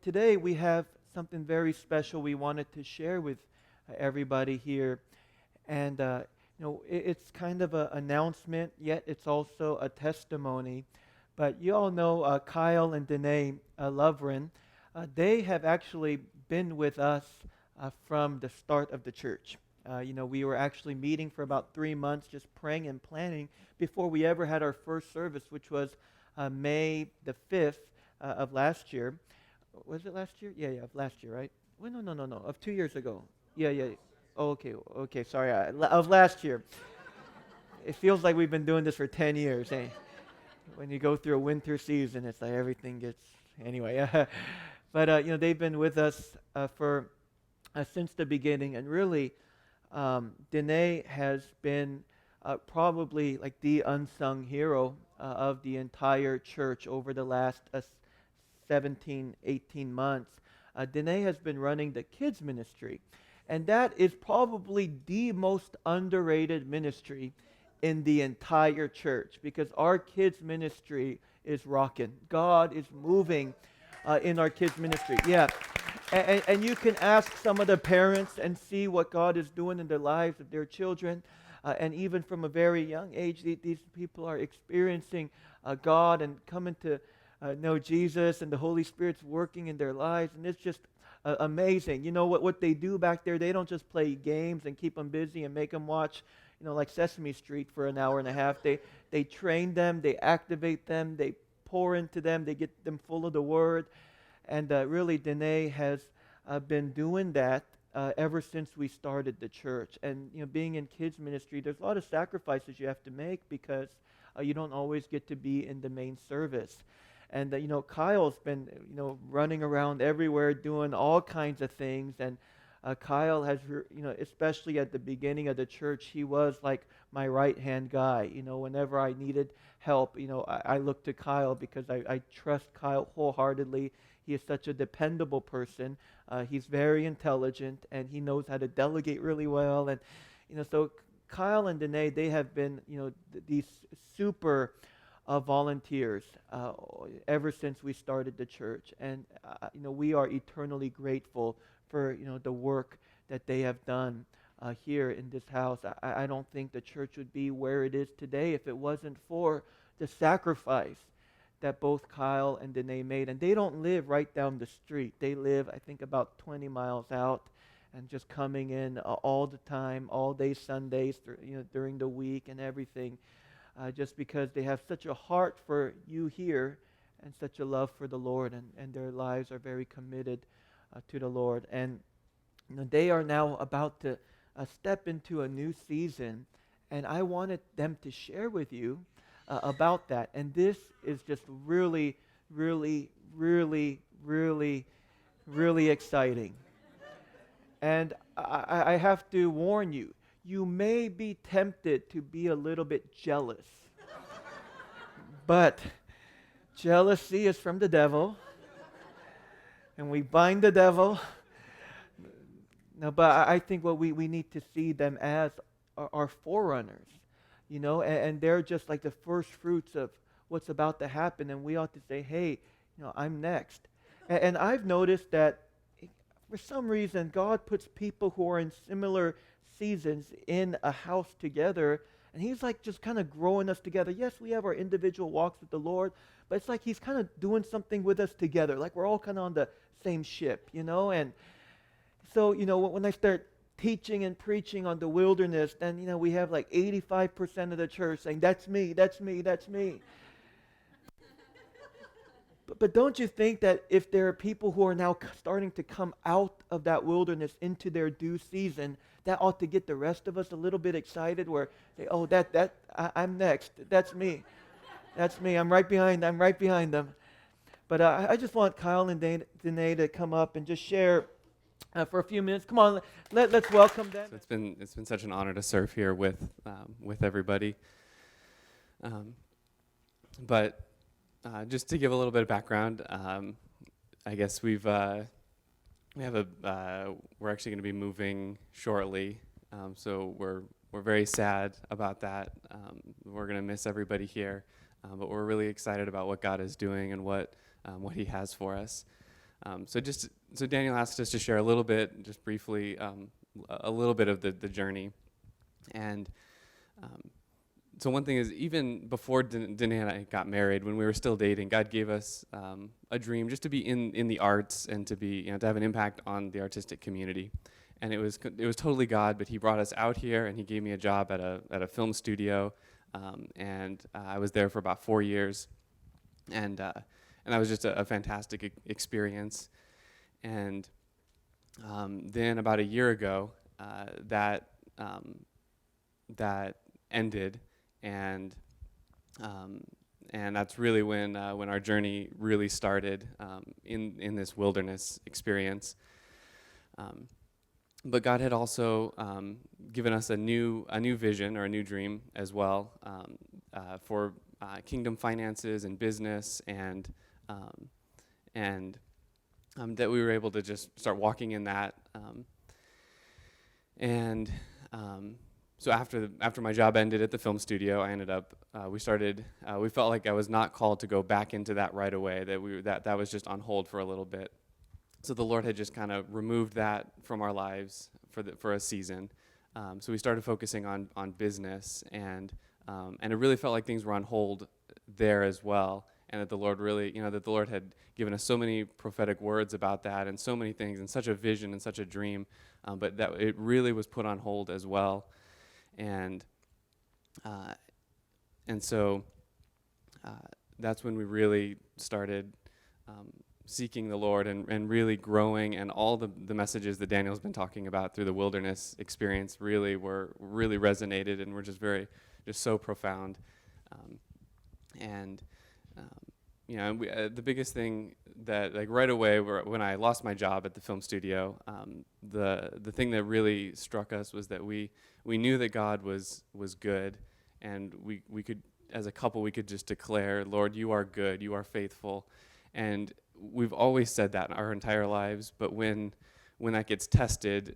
Today we have something very special we wanted to share with everybody here, and it's kind of an announcement, yet it's also a testimony. But you all know Kyle and Denai Lovrien. They have actually been with us from the start of the church. We were actually meeting for about 3 months, just praying and planning before we ever had our first service, which was May the 5th of last year. Was it last year? Yeah, of last year, right? Well, no, of 2 years ago. Yeah. Oh, okay, sorry, of last year. It feels like we've been doing this for 10 years. Eh? When you go through a winter season, it's like everything gets, anyway. But, they've been with us for since the beginning, and really, Danae has been probably like the unsung hero of the entire church over the last 17, 18 months. Danae has been running the kids ministry, and that is probably the most underrated ministry in the entire church because our kids ministry is rocking. God is moving in our kids ministry. Yeah. And you can ask some of the parents and see what God is doing in the lives of their children. And even from a very young age, these people are experiencing God and coming to know Jesus, and the Holy Spirit's working in their lives. And it's just amazing. You know what they do back there? They don't just play games and keep them busy and make them watch, like Sesame Street for an hour and a half. They train them, they activate them, they pour into them, they get them full of the Word. And really, Danae has been doing that ever since we started the church. And being in kids ministry, there's a lot of sacrifices you have to make because you don't always get to be in the main service. And Kyle's been running around everywhere doing all kinds of things. And Kyle has, especially at the beginning of the church, he was like my right-hand guy. Whenever I needed help, I looked to Kyle because I trust Kyle wholeheartedly. He is such a dependable person. He's very intelligent, and he knows how to delegate really well. And so Kyle and Danae, they have been these super volunteers ever since we started the church, and we are eternally grateful for the work that they have done here in this house. I don't think the church would be where it is today if it wasn't for the sacrifice that both Kyle and Danae made. And they don't live right down the street. They live, I think, about 20 miles out, and just coming in all the time, all day Sundays, during the week and everything, just because they have such a heart for you here and such a love for the Lord, and their lives are very committed to the Lord. And they are now about to step into a new season, and I wanted them to share with you about that. And this is just really, really, really, really, really exciting. And I have to warn you, you may be tempted to be a little bit jealous. But jealousy is from the devil, and we bind the devil. No, but I think what we need to see them as are forerunners, and they're just like the first fruits of what's about to happen, and we ought to say, hey, I'm next. And I've noticed that for some reason, God puts people who are in similar seasons in a house together, and he's like just kind of growing us together. Yes, we have our individual walks with the Lord, but it's like he's kind of doing something with us together, like we're all kind of on the same ship, and so, when I start teaching and preaching on the wilderness, then, we have like 85% of the church saying, that's me, that's me, that's me. But don't you think that if there are people who are now starting to come out of that wilderness into their due season, that ought to get the rest of us a little bit excited where, say, oh, I'm next. That's me. That's me. I'm right behind them. But I just want Kyle and Danae to come up and just share for a few minutes. Come on, let's welcome them. So it's been such an honor to serve here with everybody. But just to give a little bit of background, I guess we're actually going to be moving shortly. So we're very sad about that. We're going to miss everybody here, but we're really excited about what God is doing and what He has for us. So Daniel asked us to share a little bit, just briefly, a little bit of the journey. And so one thing is, even before Denai and I got married, when we were still dating, God gave us a dream just to be in the arts and to be, to have an impact on the artistic community. And it was totally God, but He brought us out here, and He gave me a job at a film studio, and I was there for about 4 years, and that was just a fantastic experience. And then about a year ago, that ended, and that's really when our journey really started in this wilderness experience. But God had also given us a new vision, or a new dream as well, for kingdom finances and business, and that we were able to just start walking in that. So after my job ended at the film studio, I ended up we felt like I was not called to go back into that right away. That was just on hold for a little bit. So the Lord had just kind of removed that from our lives for a season. So we started focusing on business, and it really felt like things were on hold there as well. And that the Lord really, that the Lord had given us so many prophetic words about that, and so many things, and such a vision and such a dream, but that it really was put on hold as well. And so that's when we really started seeking the Lord and really growing, and all the messages that Daniel's been talking about through the wilderness experience really resonated, and were just so profound. The biggest thing that, like, right away, when I lost my job at the film studio, the thing that really struck us was that we knew that God was good, and we could, as a couple, we could just declare, Lord, you are good, you are faithful. And we've always said that in our entire lives, but when that gets tested,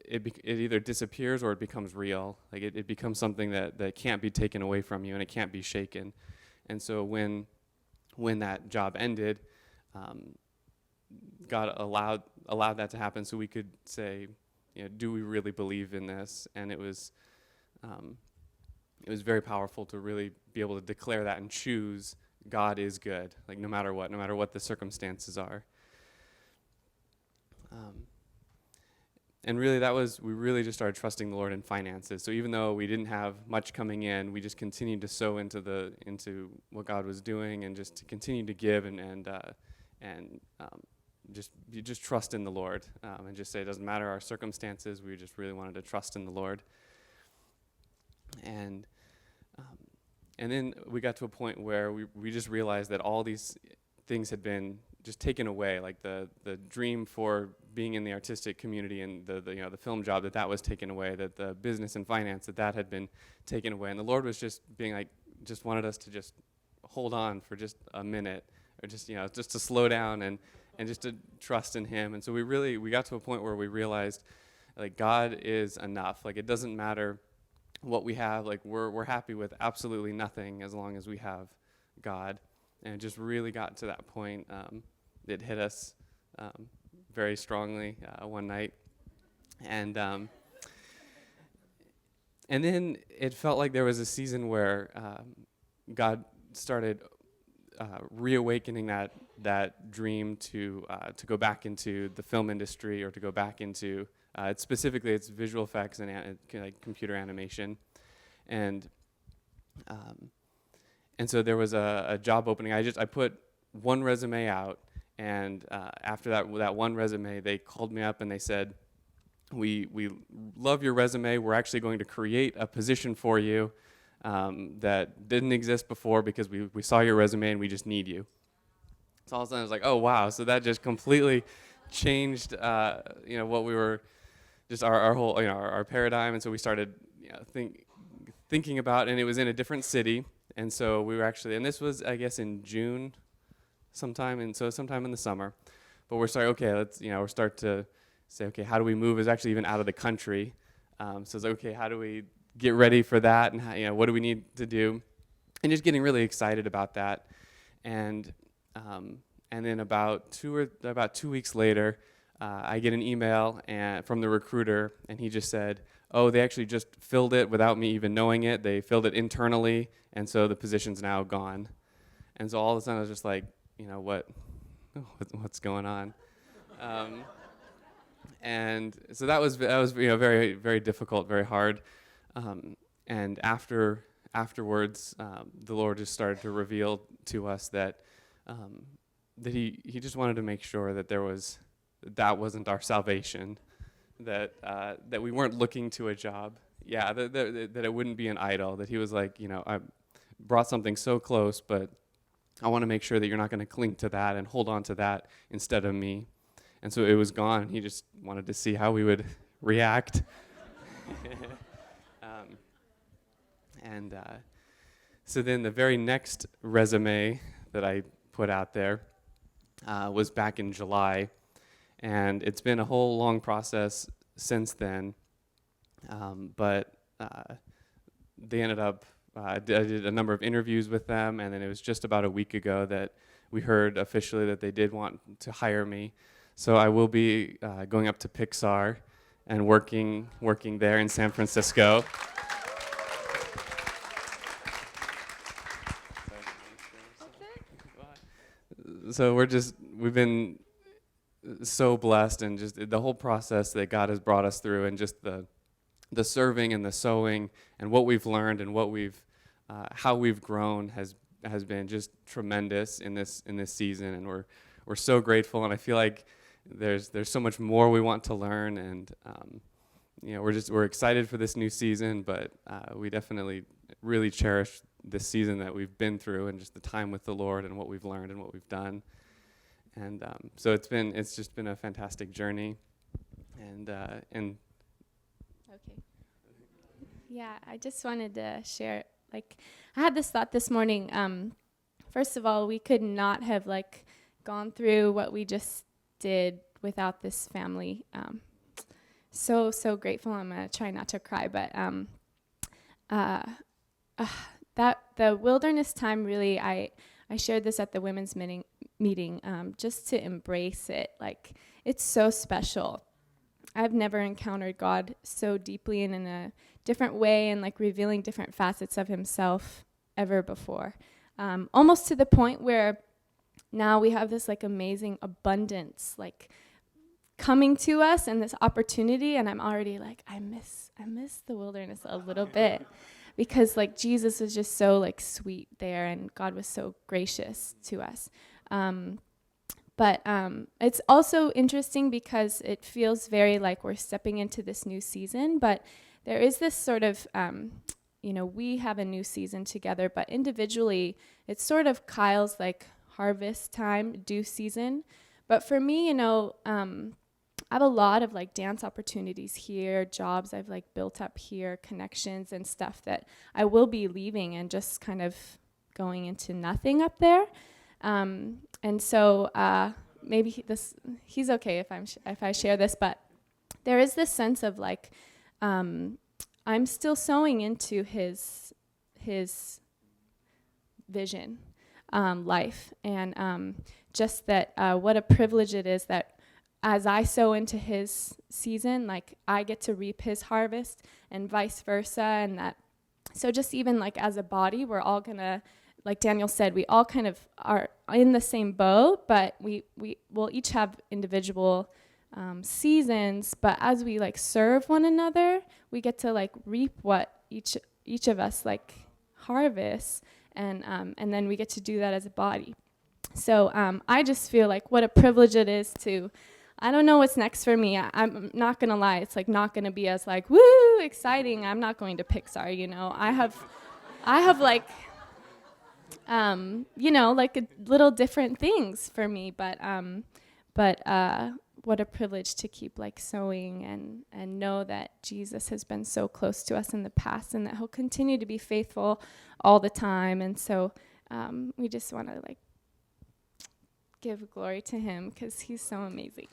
it either disappears or it becomes real. Like it becomes something that can't be taken away from you, and it can't be shaken. And so when that job ended, God allowed that to happen, so we could say, do we really believe in this? And it was very powerful to really be able to declare that and choose God is good, like no matter what the circumstances are. And really, we really just started trusting the Lord in finances. So even though we didn't have much coming in, we just continued to sow into what God was doing, and just to continue to give and just trust in the Lord, and just say it doesn't matter our circumstances. We just really wanted to trust in the Lord. And then we got to a point where we just realized that all these things had been just taken away, like the dream for being in the artistic community, and the film job that was taken away, that the business and finance that had been taken away. And the Lord was just being like, just wanted us to just hold on for just a minute, or just to slow down and just to trust in Him. And so we got to a point where we realized, like, God is enough. Like, it doesn't matter what we have. Like, we're happy with absolutely nothing as long as we have God. And it just really got to that point. It hit us very strongly one night, and then it felt like there was a season where God started reawakening that dream to go back into the film industry, or to go back into specifically it's visual effects and like computer animation, and so there was a job opening. I put one resume out, and after that one resume, they called me up and they said, we love your resume. We're actually going to create a position for you that didn't exist before, because we saw your resume and we just need you. So all of a sudden I was like, oh wow! So that just completely changed what we were, just our whole our paradigm. And so we started thinking about, and it was in a different city. And so we were actually, and this was, I guess, in June sometime in the summer. But we're starting, okay, let's, we're start to say, okay, how do we move? It's actually even out of the country. So it's like, okay, how do we get ready for that? And how, what do we need to do? And just getting really excited about that. And And then about 2 weeks later, I get an email from the recruiter, and he just said, "Oh, they actually just filled it without me even knowing it. They filled it internally, and so the position's now gone." And so all of a sudden, I was just like, what's going on? And so that was very, very difficult, very hard. And afterwards, the Lord just started to reveal to us that He just wanted to make sure that that wasn't our salvation, that we weren't looking to a job. Yeah, that it wouldn't be an idol. That He was like, I brought something so close, but I want to make sure that you're not going to cling to that and hold on to that instead of me. And so it was gone. He just wanted to see how we would react. So then the very next resume that I put out there was back in July. And it's been a whole long process since then. But they ended up, I did a number of interviews with them, and then it was just about a week ago that we heard officially that they did want to hire me. So I will be going up to Pixar and working there in San Francisco. So we've been so blessed, and just the whole process that God has brought us through, and just the serving and the sowing and what we've learned and how we've grown has been just tremendous in this season, and we're so grateful. And I feel like there's so much more we want to learn, and we're excited for this new season, but we definitely really cherish this season that we've been through, and just the time with the Lord and what we've learned and what we've done. And so it's just been a fantastic journey. And Okay. Yeah, I just wanted to share, I had this thought this morning. First of all, we could not have gone through what we just did without this family. So grateful. I'm gonna try not to cry, but that the wilderness time, really, I shared this at the women's meeting, just to embrace it. It's so special. I've never encountered God so deeply and in a different way, and revealing different facets of Himself ever before. Almost to the point where now we have this amazing abundance coming to us, and this opportunity, and I'm already I miss the wilderness a little bit, because Jesus was just so sweet there, and God was so gracious to us. But it's also interesting because it feels very we're stepping into this new season, but there is this sort of, we have a new season together, but individually, it's sort of Kyle's harvest time, due season. But for me, I have a lot of dance opportunities here, jobs I've built up here, connections and stuff that I will be leaving and just kind of going into nothing up there. And so maybe he's okay if I share this, but there is this sense of I'm still sowing into his vision, life, and just that what a privilege it is that as I sow into his season, I get to reap his harvest, and vice versa, and that. So just even as a body, we're all gonna, like Daniel said, we all kind of are in the same boat, but we will each have individual seasons. But as we serve one another, we get to reap what each of us harvests, and then we get to do that as a body. So I just feel what a privilege it is to. I don't know what's next for me. I'm not gonna lie. It's not gonna be as woo exciting. I'm not going to Pixar. I have little different things for me. But what a privilege to keep sowing and know that Jesus has been so close to us in the past, and that He'll continue to be faithful all the time. And so we just want to give glory to Him because He's so amazing.